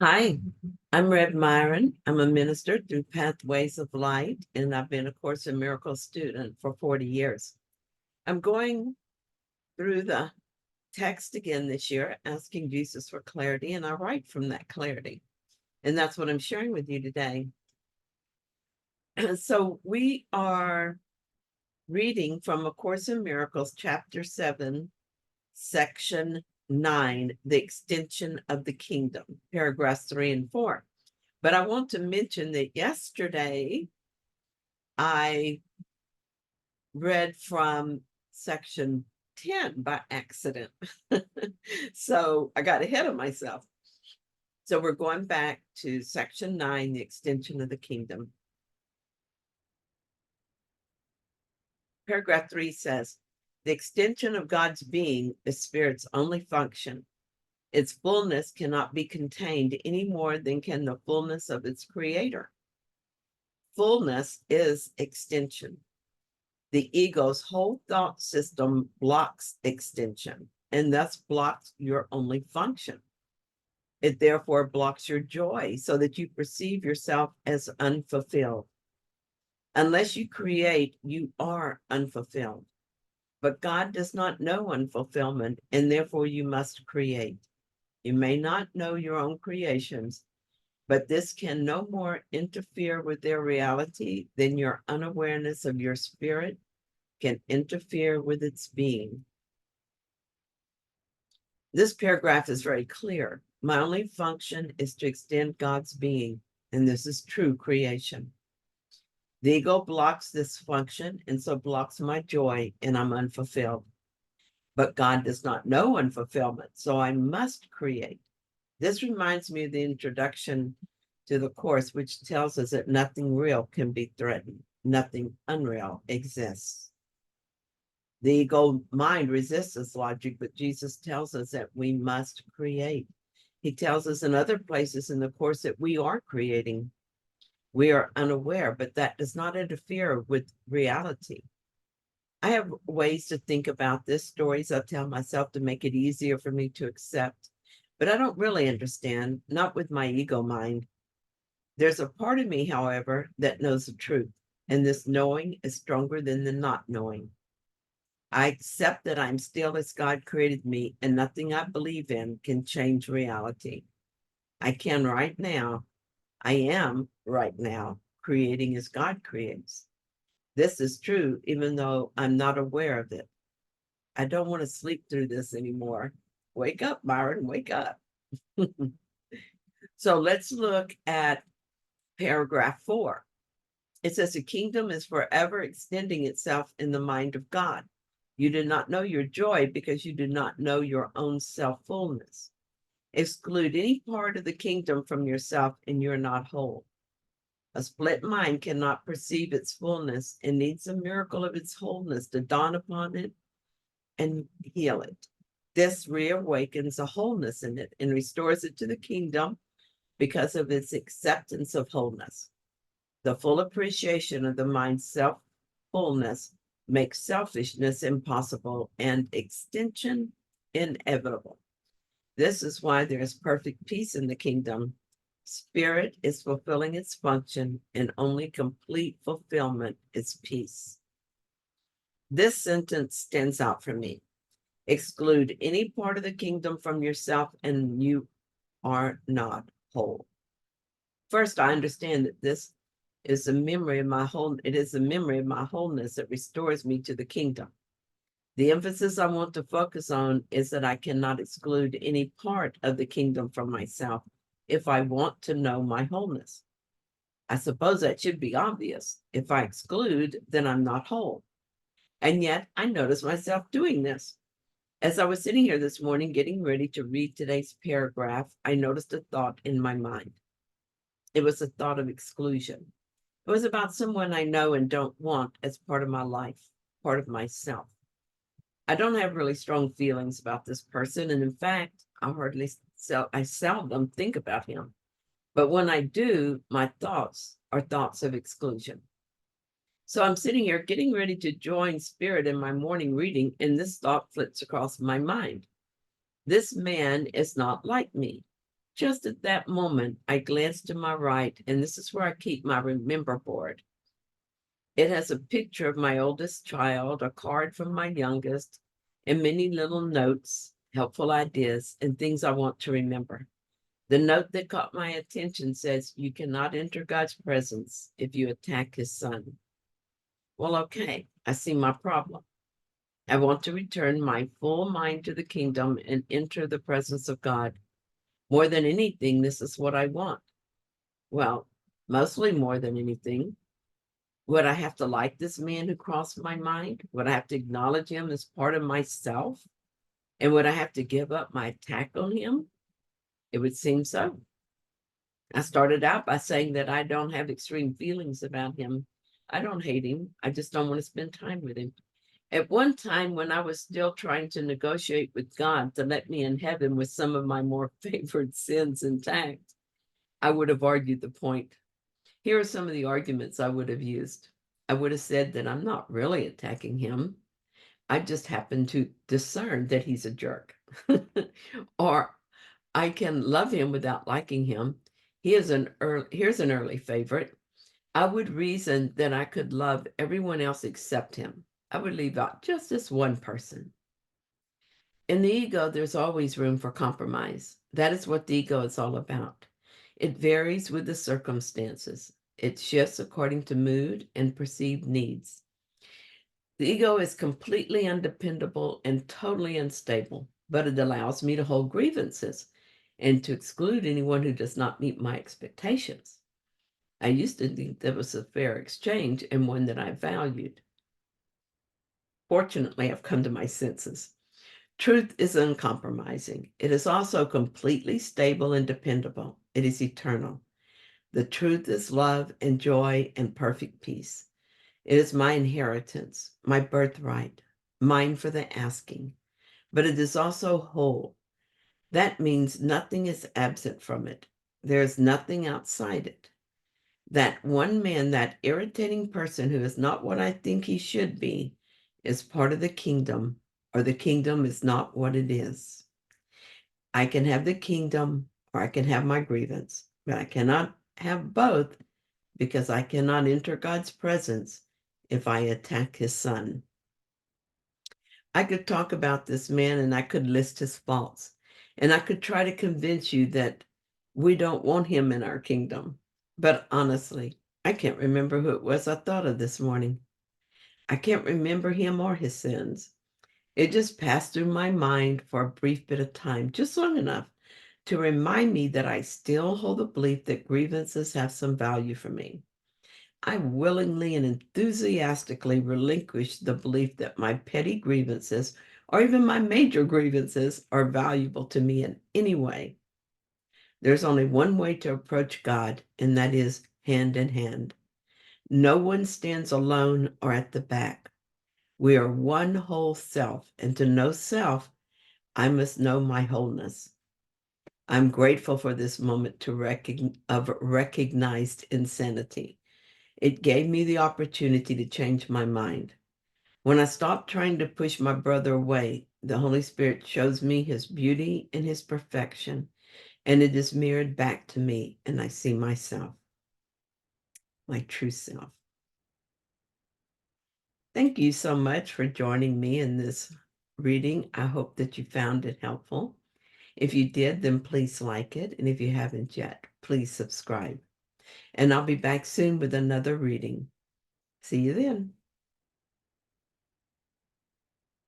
Hi, I'm Rev Myron. I'm a minister through Pathways of Light, and I've been a Course in Miracles student for 40 years. I'm going through the text again this year, asking Jesus for clarity, and I write from that clarity. And that's what I'm sharing with you today. So we are reading from A Course in Miracles, Chapter 7, Section 9, The Extension of the Kingdom, paragraphs 3 and 4. But I want to mention that yesterday I read from section 10 by accident. So I got ahead of myself. So we're going back to section 9, the extension of the kingdom. Paragraph 3 says, the extension of God's being is spirit's only function. Its fullness cannot be contained any more than can the fullness of its creator. Fullness is extension. The ego's whole thought system blocks extension and thus blocks your only function. It therefore blocks your joy so that you perceive yourself as unfulfilled. Unless you create, you are unfulfilled. But God does not know unfulfillment, and therefore you must create. You may not know your own creations, but this can no more interfere with their reality than your unawareness of your spirit can interfere with its being. This paragraph is very clear. My only function is to extend God's being, and this is true creation. The ego blocks this function, and so blocks my joy, and I'm unfulfilled. But God does not know unfulfillment, so I must create. This reminds me of the introduction to the Course, which tells us that nothing real can be threatened. Nothing unreal exists. The ego mind resists this logic, but Jesus tells us that we must create. He tells us in other places in the Course that we are creating. We are unaware, but that does not interfere with reality. I have ways to think about this, stories I tell myself to make it easier for me to accept, but I don't really understand, not with my ego mind. There's a part of me, however, that knows the truth, and this knowing is stronger than the not knowing. I accept that I'm still as God created me, and nothing I believe in can change reality. I can right now. I am right now creating as God creates. This is true, even though I'm not aware of it. I don't want to sleep through this anymore. Wake up, Myron, wake up. So let's look at paragraph 4. It says, the kingdom is forever extending itself in the mind of God. You do not know your joy because you do not know your own self-fullness. Exclude any part of the kingdom from yourself and you're not whole. A split mind cannot perceive its fullness and needs a miracle of its wholeness to dawn upon it and heal it. This reawakens a wholeness in it and restores it to the kingdom because of its acceptance of wholeness. The full appreciation of the mind's self-fullness makes selfishness impossible and extension inevitable. This is why there is perfect peace in the kingdom. Spirit is fulfilling its function, and only complete fulfillment is peace. This sentence stands out for me. Exclude any part of the kingdom from yourself, and you are not whole. First, I understand that this is a memory of my whole. It is a memory of my wholeness that restores me to the kingdom. The emphasis I want to focus on is that I cannot exclude any part of the kingdom from myself if I want to know my wholeness. I suppose that should be obvious. If I exclude, then I'm not whole. And yet I notice myself doing this. As I was sitting here this morning getting ready to read today's paragraph, I noticed a thought in my mind. It was a thought of exclusion. It was about someone I know and don't want as part of my life, part of myself. I don't have really strong feelings about this person, and in fact, I seldom think about him. But when I do, my thoughts are thoughts of exclusion. So I'm sitting here getting ready to join Spirit in my morning reading, and this thought flits across my mind. This man is not like me. Just at that moment, I glanced to my right, and this is where I keep my remember board. It has a picture of my oldest child, a card from my youngest, and many little notes, helpful ideas, and things I want to remember. The note that caught my attention says, "You cannot enter God's presence if you attack his son." Well, okay, I see my problem. I want to return my full mind to the kingdom and enter the presence of God. More than anything, this is what I want. Well, mostly more than anything. Would I have to like this man who crossed my mind? Would I have to acknowledge him as part of myself? And would I have to give up my attack on him? It would seem so. I started out by saying that I don't have extreme feelings about him. I don't hate him. I just don't want to spend time with him. At one time, when I was still trying to negotiate with God to let me in heaven with some of my more favored sins intact, I would have argued the point. Here are some of the arguments I would have used. I would have said that I'm not really attacking him. I just happen to discern that he's a jerk. Or I can love him without liking him. Here's an early favorite. I would reason that I could love everyone else except him. I would leave out just this one person. In the ego, there's always room for compromise. That is what the ego is all about. It varies with the circumstances. It shifts according to mood and perceived needs. The ego is completely undependable and totally unstable, but it allows me to hold grievances and to exclude anyone who does not meet my expectations. I used to think that was a fair exchange and one that I valued. Fortunately, I've come to my senses. Truth is uncompromising. It is also completely stable and dependable. It is eternal. The truth is love and joy and perfect peace. It is my inheritance, my birthright, mine for the asking. But it is also whole. That means nothing is absent from it. There is nothing outside it. That one man, that irritating person who is not what I think he should be, is part of the kingdom, or the kingdom is not what it is. I can have the kingdom or I can have my grievance, but I cannot have both because I cannot enter God's presence if I attack his son. I could talk about this man and I could list his faults, and I could try to convince you that we don't want him in our kingdom. But honestly, I can't remember who it was I thought of this morning. I can't remember him or his sins. It just passed through my mind for a brief bit of time, just long enough to remind me that I still hold the belief that grievances have some value for me. I willingly and enthusiastically relinquish the belief that my petty grievances or even my major grievances are valuable to me in any way. There's only one way to approach God, and that is hand in hand. No one stands alone or at the back. We are one whole self, and to know self, I must know my wholeness. I'm grateful for this moment of recognized insanity. It gave me the opportunity to change my mind. When I stopped trying to push my brother away, the Holy Spirit shows me his beauty and his perfection, and it is mirrored back to me, and I see myself, my true self. Thank you so much for joining me in this reading. I hope that you found it helpful. If you did, then please like it, and if you haven't yet, please subscribe. And I'll be back soon with another reading. See you then.